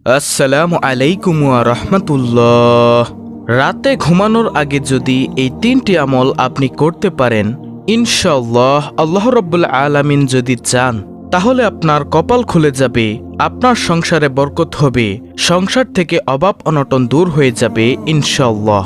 আসসালামু আলাইকুম ওয়া রাহমাতুল্লাহ। রাতে ঘুমানোর আগে যদি এই তিনটি আমল আপনি করতে পারেন, ইনশাআল্লাহ আল্লাহ রাব্বুল আলামিন যদি চান তাহলে আপনার কপাল খুলে যাবে, আপনার সংসারে বরকত হবে, সংসার থেকে অভাব অনটন দূর হয়ে যাবে ইনশাআল্লাহ।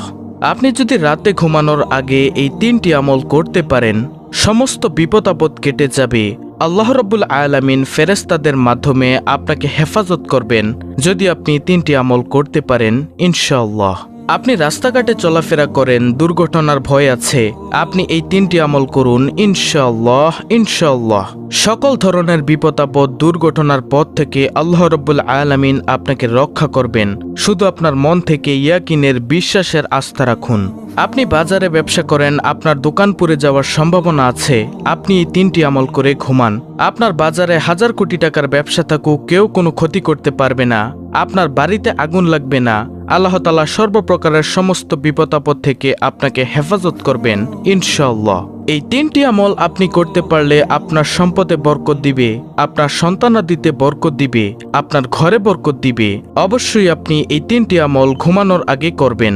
আপনি যদি রাতে ঘুমানোর আগে এই তিনটি আমল করতে পারেন, সমস্ত বিপদ আপদ কেটে যাবে। আল্লাহ রাব্বুল আলামিন ফেরেশতাদের মাধ্যমে আপনাকে হেফাজত করবেন যদি আপনি তিনটি আমল করতে পারেন ইনশাআল্লাহ। আপনি রাস্তাঘাটে চলাফেরা করেন, দুর্ঘটনার ভয় আছে, আপনি এই তিনটি আমল করুন ইনশাআল্লাহ। ইনশাআল্লাহ সকল ধরনের বিপদ আপদ দুর্ঘটনার পথ থেকে আল্লাহ রাব্বুল আলামিন আপনাকে রক্ষা করবেন। শুধু আপনার মন থেকে ইয়াকিনের বিশ্বাসের আস্থা রাখুন। আপনি বাজারে ব্যবসা করেন, আপনার দোকান পুড়ে যাওয়ার সম্ভাবনা আছে, আপনি এই তিনটি আমল করে ঘুমান। আপনার বাজারে 1000 কোটি টাকার ব্যবসা থাকুক, কেউ কোনো ক্ষতি করতে পারবে না, আপনার বাড়িতে আগুন লাগবে না। আল্লাহ তাআলা সর্বপ্রকারের সমস্ত বিপদ আপদ থেকে আপনাকে হেফাজত করবেন ইনশাআল্লাহ। এই তিনটি আমল আপনি করতে পারলে আপনার সম্পদে বরকত দিবে, আপনার সন্তানাদিতে বরকত দিবে, আপনার ঘরে বরকত দিবে। অবশ্যই আপনি এই তিনটি আমল ঘুমানোর আগে করবেন।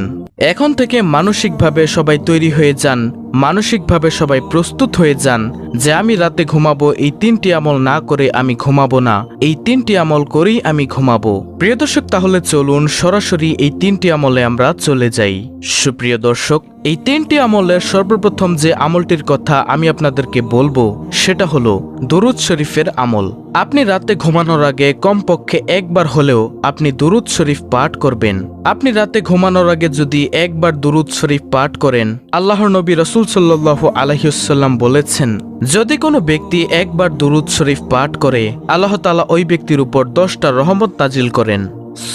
এখন থেকে মানসিকভাবে সবাই তৈরি হয়ে যান, মানসিকভাবে সবাই প্রস্তুত হয়ে যান যে আমি রাতে ঘুমাবো, এই তিনটি আমল না করে আমি ঘুমাবো না, এই তিনটি আমল করেই আমি ঘুমাবো। প্রিয় দর্শক, তাহলে চলুন সরাসরি এই তিনটি আমলে আমরা চলে যাই। সুপ্রিয় দর্শক, এই তিনটি আমলের সর্বপ্রথম যে আমলটির কথা আমি আপনাদেরকে বলবো সেটা হলো দুরুদ শরীফের আমল। আপনি রাতে ঘুমানোর আগে কমপক্ষে একবার হলেও আপনি দুরুদ শরীফ পাঠ করবেন। আপনি রাতে ঘুমানোর আগে যদি একবার দুরুদ শরীফ পাঠ করেন, আল্লাহর নবী রাসূল সাল্লাল্লাহু আলাইহি ওয়াসাল্লাম বলেছেন, যদি কোনো ব্যক্তি একবার দুরুদ শরীফ পাঠ করে, আল্লাহ তাআলা ওই ব্যক্তির উপর 10টা রহমত নাজিল করেন।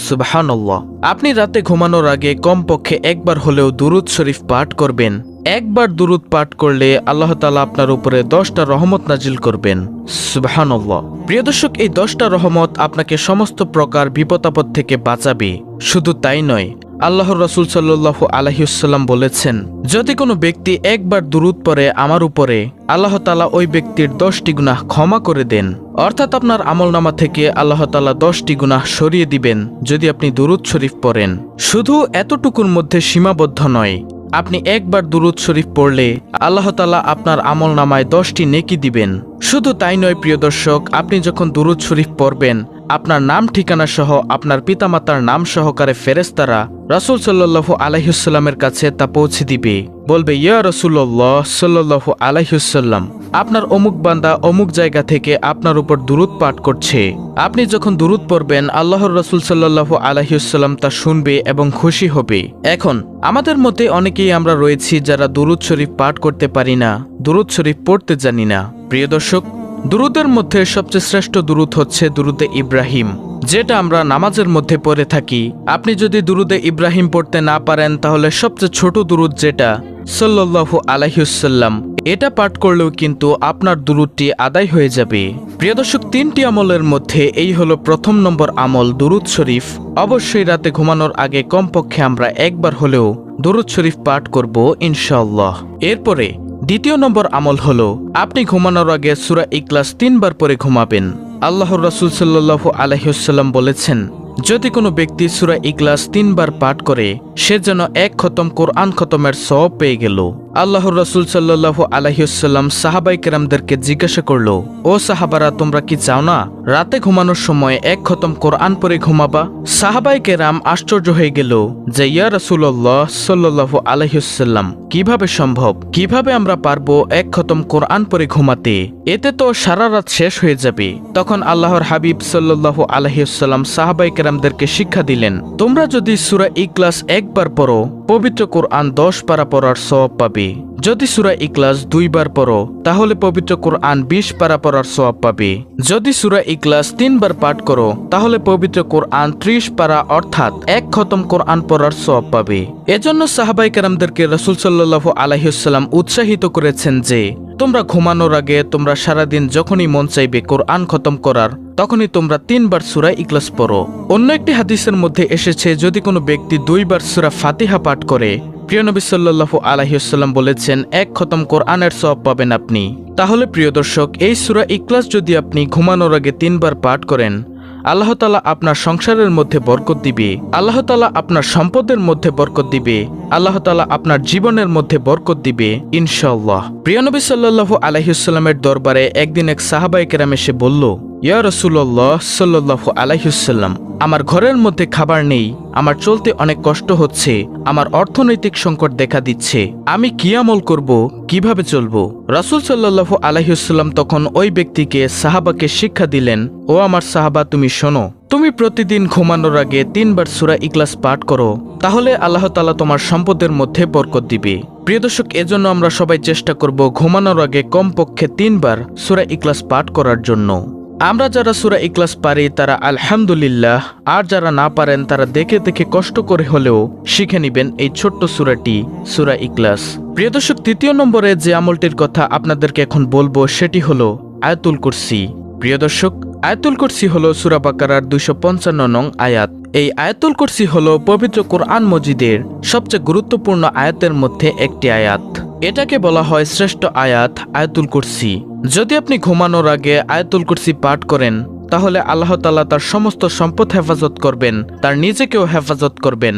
সুবহানাল্লাহ। আপনি রাতে ঘুমানোর আগে কমপক্ষে একবার হলেও দুরুদ শরীফ পাঠ করবেন। একবার দুরুদ পাঠ করলে আল্লাহ তাআলা আপনার উপরে 10টা রহমত নাজিল করবেন। সুবহানাল্লাহ। প্রিয় দর্শক, এই 10টা রহমত আপনাকে সমস্ত প্রকার বিপদ আপদ থেকে বাঁচাবে। শুধু তাই নয়, আল্লাহর রাসূল সাল্লাল্লাহু আলাইহি ওয়াসাল্লাম বলেছেন, যদি কোনো ব্যক্তি একবার দুরুদ পড়ে আমার উপরে, আল্লাহ তাআলা ওই ব্যক্তির 10টি গুনাহ ক্ষমা করে দেন। অর্থাৎ আপনার আমলনামা থেকে আল্লাহ তাআলা 10টি গুনাহ সরিয়ে দিবেন যদি আপনি দুরুদ শরীফ পড়েন। শুধু এতটুকুর মধ্যে সীমাবদ্ধ নয়, আপনি একবার দুরুদ শরীফ পড়লে আল্লাহ তাআলা আপনার আমলনামায় 10টি নেকি দিবেন। শুধু তাই নয় প্রিয় দর্শক, আপনি যখন দুরুদ শরীফ পড়বেন, আপনার নাম ঠিকানা সহ আপনার পিতামাতার নাম সহকারে ফেরেশতারা রাসূল সাল্লাল্লাহু আলাইহি ওয়াসাল্লামের কাছে তা পৌঁছে দিবে। বলবে, ইয়া রাসূলুল্লাহ সাল্লাল্লাহু আলাইহি ওয়াসাল্লাম, আপনার অমুক বান্দা অমুক জায়গা থেকে আপনার উপর দুরুদ পাঠ করছে। আপনি যখন দুরুদ পড়বেন, আল্লাহর রাসূল সাল্লাল্লাহু আলাইহি ওয়াসাল্লাম তা শুনবে এবং খুশি হবে। এখন আমাদের মধ্যে অনেকেই আমরা রয়েছি যারা দুরুদ শরীফ পাঠ করতে পারি না, দুরুদ শরীফ পড়তে জানি না। প্রিয় দর্শক, দুরুদের মধ্যে সবচেয়ে শ্রেষ্ঠ দুরুদ হচ্ছে দুরুদে ইব্রাহিম, যেটা আমরা নামাজের মধ্যে পড়ে থাকি। আপনি যদি দুরুদে ইব্রাহিম পড়তে না পারেন, তাহলে সবচেয়ে ছোট দুরুদ যেটা সাল্লাল্লাহু আলাইহি ওয়াসাল্লাম, এটা পাঠ করলেও কিন্তু আপনার দুরুদটি আদায় হয়ে যাবে। প্রিয় দর্শক, 3টি আমলের মধ্যে এই হলো প্রথম নম্বর আমল দুরুদ শরীফ। অবশ্যই রাতে ঘুমানোর আগে কমপক্ষে আমরা একবার হলেও দুরুদ শরীফ পাঠ করব ইনশাআল্লাহ। এরপরে দ্বিতীয় নম্বর আমল হলো আপনি ঘুমানোর আগে সূরা ইখলাস 3 বার পড়ে ঘুমাবেন। আল্লাহর রাসূল সাল্লাল্লাহু আলাইহি ওয়াসাল্লাম বলেছেন, যদি কোনো ব্যক্তি সূরা ইখলাস 3 বার পাঠ করে, সে যেন 1 খতম কোরআন খতমের সওয়াব পেয়ে গেল। আল্লাহর রাসূল সাল্লাল্লাহু আলাইহি ওয়াসাল্লাম সাহাবায়ে কেরামদেরকে জিজ্ঞাসা করলো, ও সাহাবারা, তোমরা কি চাও না রাতে ঘুমানোর সময় 1 খতম কোরআন পড়ে ঘুমাবা? সাহাবায়ে কেরাম আশ্চর্য হয়ে গেল যে, ইয়া রাসূলুল্লাহ সাল্লাল্লাহু আলাইহি ওয়াসাল্লাম, কিভাবে সম্ভব? কিভাবে আমরা পারবো 1 খতম কোরআন পড়ে ঘুমাতে? এতে তো সারা রাত শেষ হয়ে যাবে। তখন আল্লাহর হাবিব সাল্লাল্লাহু আলাইহি ওয়াসাল্লাম সাহাবায়ে কেরামদেরকে শিক্ষা দিলেন, তোমরা যদি সূরা ইখলাস একবার পড়ো, পবিত্র কোরআন 10 পারা পড়ার সওয়াব পাবে। যদি সূরা ইখলাস 2 বার পড়ো, তাহলে পবিত্র কোরআন 20 পারা পড়ার সওয়াব পাবে। যদি সূরা ইখলাস 3 বার পাঠ করো, তাহলে পবিত্র কোরআন 30 পারা অর্থাৎ 1 খতম কোরআন পড়ার সওয়াব পাবে। এজন্য সাহাবায়ে কেরামদেরকে রাসূল সাল্লাল্লাহু আলাইহি ওয়াসাল্লাম উৎসাহিত করেছেন যে, তোমরা ঘুমানোর আগে তোমরা সারাদিন যখনই মন চাইবে কোরআন খতম করার, তখনই তোমরা 3 বার সূরা ইখলাস পড়ো। অন্য একটি হাদিসের মধ্যে এসেছে, যদি কোনো ব্যক্তি 2 বার সূরা ফাতিহা পাঠ করে, প্রিয় নবী সাল্লাল্লাহু আলাইহি ওয়াসাল্লাম বলেছেন 1 খতম কোরআনের সওয়াব পাবেন আপনি। তাহলে প্রিয় দর্শক, এই সূরা ইখলাস যদি আপনি ঘুমানোর আগে 3 বার পাঠ করেন, আল্লাহ তাআলা আপনার সংসারের মধ্যে বরকত দিবে, আল্লাহ তাআলা আপনার সম্পদের মধ্যে বরকত দিবে, আল্লাহ তাআলা আপনার জীবনের মধ্যে বরকত দিবে ইনশাআল্লাহ। প্রিয় নবী সাল্লাল্লাহু আলাইহি ওয়াসাল্লামের দরবারে একদিন এক সাহাবায়ে কেরাম এসে বলল, ইয়া রাসূলুল্লাহ সাল্লাল্লাহু আলাইহি ওয়াসাল্লাম, আমার ঘরের মধ্যে খাবার নেই, আমার চলতে অনেক কষ্ট হচ্ছে, আমার অর্থনৈতিক সংকট দেখা দিচ্ছে, আমি কি আমল করব, কিভাবে চলবো? রাসূল সাল্লাল্লাহু আলাইহি ওয়াসাল্লাম তখন ওই ব্যক্তিকে সাহাবাকে শিক্ষা দিলেন, ও আমার সাহাবা, তুমি শোনো, তুমি প্রতিদিন ঘুমানোর আগে 3 বার সূরা ইখলাস পাঠ করো, তাহলে আল্লাহ তাআলা তোমার সম্পদের মধ্যে বরকত দিবে। প্রিয় দর্শক, এজন্য আমরা সবাই চেষ্টা করব ঘুমানোর আগে কমপক্ষে 3 বার সূরা ইখলাস পাঠ করার জন্য। আমরা যারা সূরা ইখলাস পারি তারা আলহামদুলিল্লাহ, আর যারা না পারেন তারা দেখে দেখে কষ্ট করে হলেও শিখে নেবেন এই ছোট্ট সূরাটি, সূরা ইখলাস। প্রিয় দর্শক, 3য় নম্বরে যে আমলটির কথা আপনাদেরকে এখন বলবো সেটি হলো আয়াতুল কুরসি। প্রিয় দর্শক, আয়াতুল কুরসি হলো সূরা বাকারার 255 নং আয়াত। এই আয়াতুল কুরসি হলো পবিত্র কোরআন মজিদের সবচেয়ে গুরুত্বপূর্ণ আয়াতের মধ্যে একটি আয়াত। এটাকে বলা হয় শ্রেষ্ঠ আয়াত, আয়াতুল কুরসি। যদি আপনি ঘুমানোর আগে আয়াতুল কুরসি পাঠ করেন তাহলে আল্লাহ তাআলা তার সমস্ত সম্পদ হেফাজত করবেন, তার নিজেকেও হেফাজত করবেন,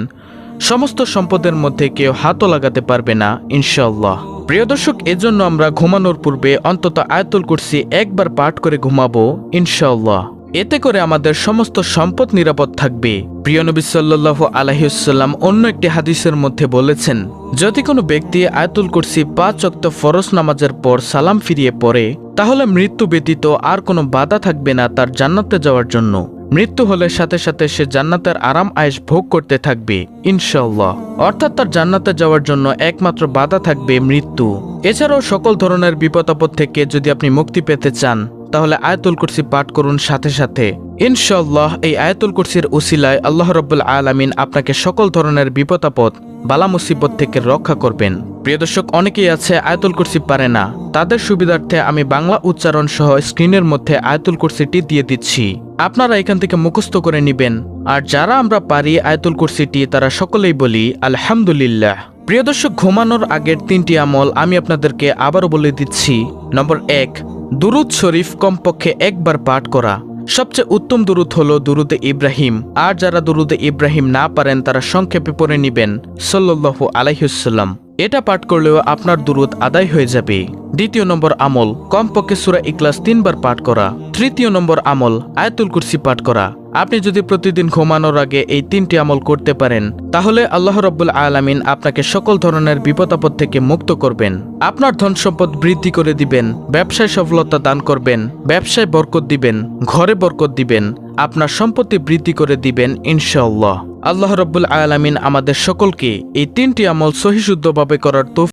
সমস্ত সম্পদের মধ্যে কেউ হাতও লাগাতে পারবে না ইনশাআল্লাহ। প্রিয় দর্শক, এজন্য আমরা ঘুমানোর পূর্বে অন্তত আয়াতুল কুরসি একবার পাঠ করে ঘুমাবো ইনশাআল্লাহ। এতে করে আমাদের সমস্ত সম্পদ নিরাপদ থাকবে। প্রিয় নবী সাল্লাল্লাহু আলাইহি ওয়াসাল্লাম অন্য একটি হাদিসের মধ্যে বলেছেন, যদি কোনো ব্যক্তি আয়াতুল কুরসি 5 ওয়াক্ত ফরজ নামাজের পর সালাম ফিরিয়ে পড়ে তাহলে মৃত্যু ব্যতীত আর কোনো বাধা থাকবে না তার জান্নাতে যাওয়ার জন্য। মৃত্যু হলে সাথে সাথে সে জান্নাতের আরাম আয়েশ ভোগ করতে থাকবে ইনশাআল্লাহ। অর্থাৎ তার জান্নাতে যাওয়ার জন্য একমাত্র বাধা থাকবে মৃত্যু। এছাড়াও সকল ধরনের বিপদ আপদ থেকে যদি আপনি মুক্তি পেতে চান তাহলে আয়াতুল কুরসি পাঠ করুন সাথে সাথে ইনশাআল্লাহ। এই আয়াতুল কুরসির উসিলায় আল্লাহ রাব্বুল আলামিন আপনাকে সকল ধরনের বিপদ আপদ, বালা মুসিবত থেকে রক্ষা করবেন। প্রিয় দর্শক, অনেকেই আছে আয়াতুল কুরসি পারে না, তাদের সুবিধার্থে আমি বাংলা উচ্চারণ সহ স্ক্রিনের মধ্যে আয়াতুল কুরসিটি দিয়ে দিচ্ছি, আপনারা এখান থেকে মুখস্থ করে নেবেন। আর যারা আমরা পারি আয়াতুল কুরসিটি তারা সকলেই বলি আলহামদুলিল্লাহ। প্রিয় দর্শক, ঘুমানোর আগের 3টি আমল আমি আপনাদেরকে আবারও বলে দিচ্ছি। নম্বর 1, দুরুদ শরীফ কমপক্ষে একবার পাঠ করা। সবচেয়ে উত্তম দুরুদ হলো দুরুদে ইব্রাহিম। আর যারা দুরুদে ইব্রাহিম না পারেন তারা সংক্ষেপে পড়ে নেবেন সাল্লাল্লাহু আলাইহি ওয়াসাল্লাম। এটা পাঠ করলেও আপনার দুরুদ আদায় হয়ে যাবে। 2য় নম্বর আমল, কমপক্ষে সূরা ইখলাস 3 বার পাঠ করা। 3য় নম্বর আমল, আয়াতুল কুরসি পাঠ করা। আপনি যদি প্রতিদিন ঘুমানোর আগে এই 3টি আমল করতে পারেন তাহলে আল্লাহ রাব্বুল আলামিন আপনাকে সকল ধরনের বিপদ আপদ থেকে মুক্ত করবেন, আপনার ধন সম্পদ বৃদ্ধি করে দিবেন, ব্যবসায় সফলতা দান করবেন, ব্যবসায় বরকত দিবেন, ঘরে বরকত দিবেন, আপনার সম্পত্তি বৃদ্ধি করে দিবেন ইনশাআল্লাহ। আল্লাহ রাব্বুল আলামিন আমাদের সকলকে এই 3টি আমল সহিশুদ্ধভাবে করার তৌফিক